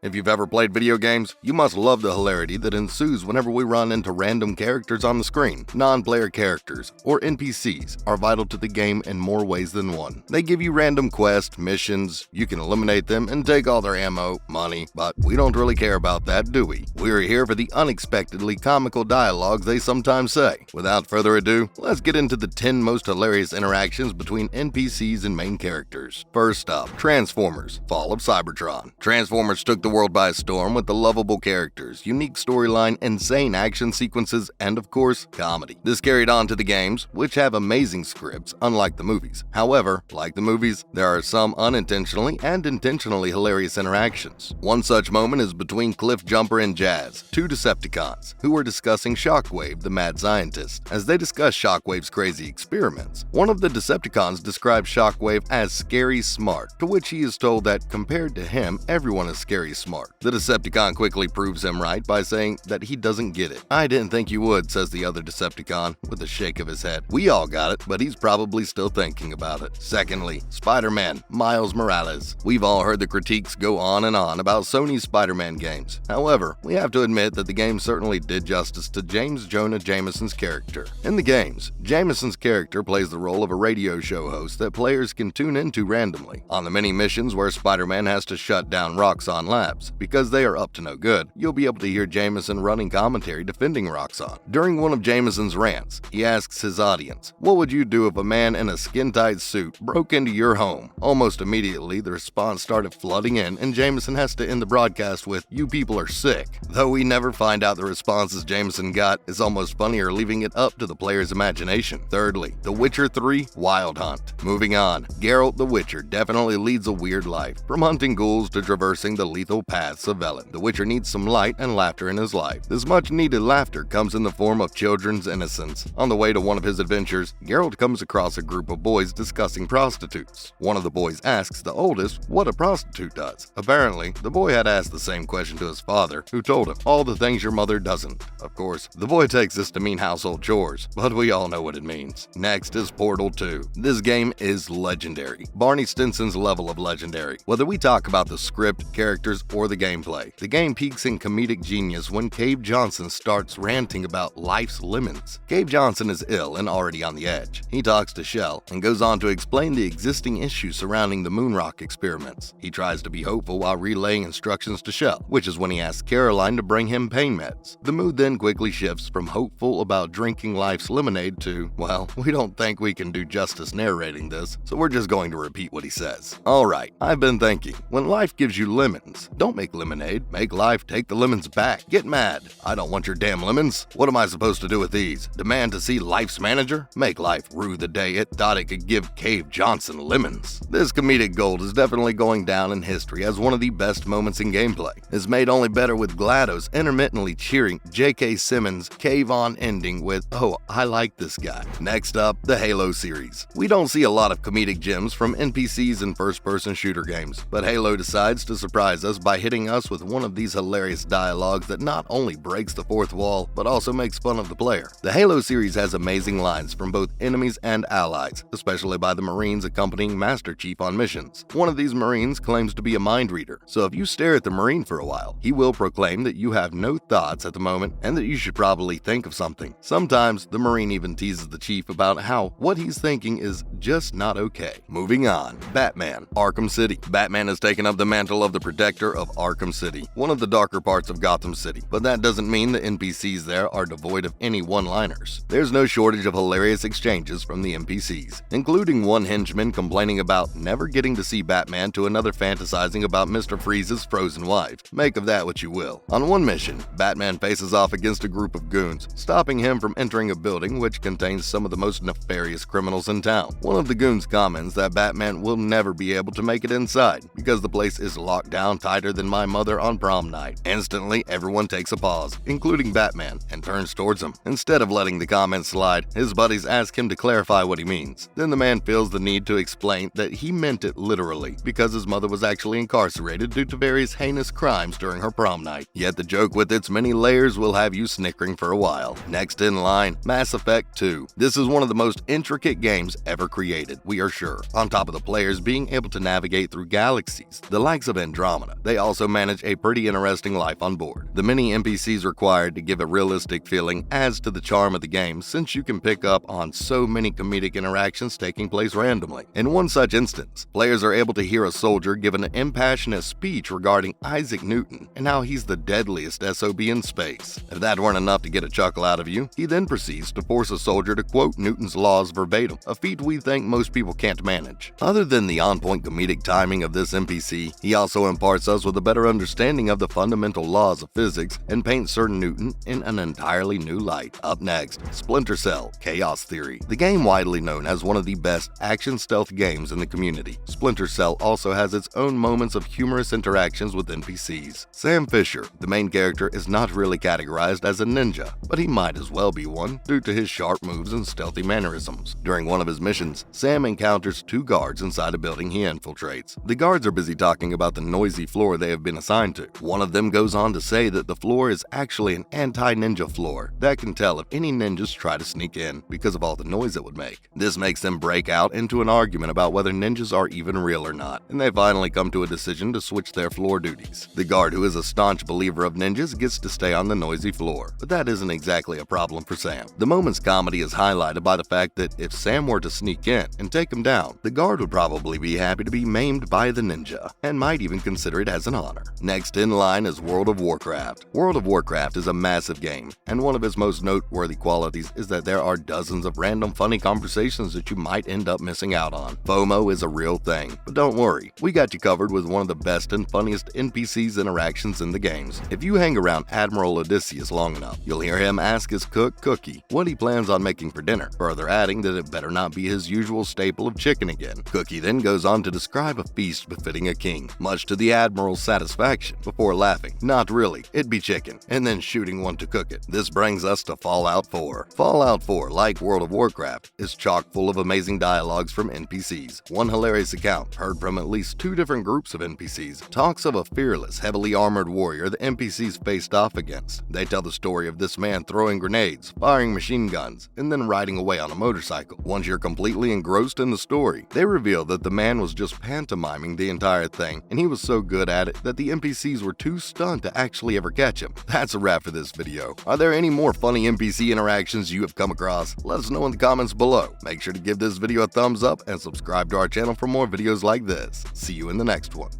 If you've ever played video games, you must love the hilarity that ensues whenever we run into random characters on the screen. Non-player characters, or NPCs, are vital to the game in more ways than one. They give you random quests, missions, you can eliminate them and take all their ammo, money, but we don't really care about that, do we? We're here for the unexpectedly comical dialogues they sometimes say. Without further ado, let's get into the 10 most hilarious interactions between NPCs and main characters. First up, Transformers: Fall of Cybertron. Transformers took the world by storm with the lovable characters, unique storyline, insane action sequences, and of course, comedy. This carried on to the games, which have amazing scripts, unlike the movies. However, like the movies, there are some unintentionally and intentionally hilarious interactions. One such moment is between Cliff Jumper and Jazz, two Decepticons, who are discussing Shockwave, the mad scientist. As they discuss Shockwave's crazy experiments, one of the Decepticons describes Shockwave as scary smart, to which he is told that compared to him, everyone is scary smart. The Decepticon quickly proves him right by saying that he doesn't get it. "I didn't think you would," says the other Decepticon, with a shake of his head. "We all got it, but he's probably still thinking about it." Secondly, Spider-Man: Miles Morales. We've all heard the critiques go on and on about Sony's Spider-Man games. However, we have to admit that the game certainly did justice to Jonah Jameson's character. In the games, Jameson's character plays the role of a radio show host that players can tune into randomly. On the many missions where Spider-Man has to shut down Roxxon Labs because they are up to no good, you'll be able to hear Jameson running commentary defending Roxxon. During one of Jameson's rants, he asks his audience, "What would you do if a man in a skin-tight suit broke into your home?" Almost immediately, the response started flooding in, and Jameson has to end the broadcast with, "You people are sick." Though we never find out the responses Jameson got, it's almost funnier leaving it up to the player's imagination. Thirdly, The Witcher 3: Wild Hunt. Moving on, Geralt the Witcher definitely leads a weird life. From hunting ghouls to traversing the lethal paths of Velen, the Witcher needs some light and laughter in his life. This much-needed laughter comes in the form of children's innocence. On the way to one of his adventures, Geralt comes across a group of boys discussing prostitutes. One of the boys asks the oldest what a prostitute does. Apparently, the boy had asked the same question to his father, who told him, "All the things your mother doesn't." Of course, the boy takes this to mean household chores, but we all know what it means. Next is Portal 2. This game is legendary. Barney Stinson's level of legendary. Whether we talk about the script, characters, or the gameplay, the game peaks in comedic genius when Cave Johnson starts ranting about life's lemons. Cave Johnson is ill and already on the edge. He talks to Shell and goes on to explain the existing issues surrounding the moonrock experiments. He tries to be hopeful while relaying instructions to Shell, which is when he asks Caroline to bring him pain meds. The mood then quickly shifts from hopeful about drinking life's lemonade to, well, we don't think we can do justice narrating this, so we're just going to repeat what he says. Alright, I've been thinking, when life gives you lemons, don't make lemonade, make life take the lemons back. Get mad. I don't want your damn lemons. What am I supposed to do with these? Demand to see Life's manager? Make life rue the day it thought it could give Cave Johnson lemons. This comedic gold is definitely going down in history as one of the best moments in gameplay. It's made only better with GLaDOS intermittently cheering J.K. Simmons' Cave On ending with, "Oh, I like this guy." Next up, the Halo series. We don't see a lot of comedic gems from NPCs in first-person shooter games, but Halo decides to surprise us by hitting us with one of these hilarious dialogues that not only breaks the fourth wall, but also makes fun of the player. The Halo series has amazing lines from both enemies and allies, especially by the Marines accompanying Master Chief on missions. One of these Marines claims to be a mind reader, so if you stare at the Marine for a while, he will proclaim that you have no thoughts at the moment and that you should probably think of something. Sometimes, the Marine even teases the Chief about how what he's thinking is just not okay. Moving on, Batman: Arkham City. Batman has taken up the mantle of the protector of Arkham City, one of the darker parts of Gotham City, but that doesn't mean the NPCs there are devoid of any one-liners. There's no shortage of hilarious exchanges from the NPCs, including one henchman complaining about never getting to see Batman to another fantasizing about Mr. Freeze's frozen wife. Make of that what you will. On one mission, Batman faces off against a group of goons, stopping him from entering a building which contains some of the most nefarious criminals in town. One of the goons comments that Batman will never be able to make it inside because the place is locked down tighter than my mother on prom night. Instantly, everyone takes a pause, including Batman, and turns towards him. Instead of letting the comment slide, his buddies ask him to clarify what he means. Then the man feels the need to explain that he meant it literally because his mother was actually incarcerated due to various heinous crimes during her prom night. Yet the joke with its many layers will have you snickering for a while. Next in line, Mass Effect 2. This is one of the most intricate games ever created, we are sure. On top of the players being able to navigate through galaxies, the likes of Andromeda, they they also manage a pretty interesting life on board. The many NPCs required to give a realistic feeling adds to the charm of the game, since you can pick up on so many comedic interactions taking place randomly. In one such instance, players are able to hear a soldier give an impassioned speech regarding Isaac Newton and how he's the deadliest SOB in space. If that weren't enough to get a chuckle out of you, he then proceeds to force a soldier to quote Newton's laws verbatim, a feat we think most people can't manage. Other than the on-point comedic timing of this NPC, he also imparts us with a better understanding of the fundamental laws of physics and paints Sir Newton in an entirely new light. Up next, Splinter Cell: Chaos Theory. The game widely known as one of the best action stealth games in the community, Splinter Cell also has its own moments of humorous interactions with NPCs. Sam Fisher, the main character, is not really categorized as a ninja, but he might as well be one due to his sharp moves and stealthy mannerisms. During one of his missions, Sam encounters two guards inside a building he infiltrates. The guards are busy talking about the noisy floor they have been assigned to. One of them goes on to say that the floor is actually an anti-ninja floor that can tell if any ninjas try to sneak in because of all the noise it would make. This makes them break out into an argument about whether ninjas are even real or not, and they finally come to a decision to switch their floor duties. The guard, who is a staunch believer of ninjas, gets to stay on the noisy floor, but that isn't exactly a problem for Sam. The moment's comedy is highlighted by the fact that if Sam were to sneak in and take him down, the guard would probably be happy to be maimed by the ninja, and might even consider it as an honor. Next in line is World of Warcraft. World of Warcraft is a massive game, and one of its most noteworthy qualities is that there are dozens of random funny conversations that you might end up missing out on. FOMO is a real thing, but don't worry, we got you covered with one of the best and funniest NPCs interactions in the games. If you hang around Admiral Odesyus long enough, you'll hear him ask his cook, Cookie, what he plans on making for dinner, further adding that it better not be his usual staple of chicken again. Cookie then goes on to describe a feast befitting a king, much to the Admiral's satisfaction, before laughing, "Not really, it'd be chicken," and then shooting one to cook it. This brings us to Fallout 4. Fallout 4, like World of Warcraft, is chock full of amazing dialogues from NPCs. One hilarious account, heard from at least two different groups of NPCs, talks of a fearless, heavily armored warrior the NPCs faced off against. They tell the story of this man throwing grenades, firing machine guns, and then riding away on a motorcycle. Once you're completely engrossed in the story, they reveal that the man was just pantomiming the entire thing, and he was so good at it that the NPCs were too stunned to actually ever catch him. That's a wrap for this video. Are there any more funny NPC interactions you have come across? Let us know in the comments below. Make sure to give this video a thumbs up and subscribe to our channel for more videos like this. See you in the next one.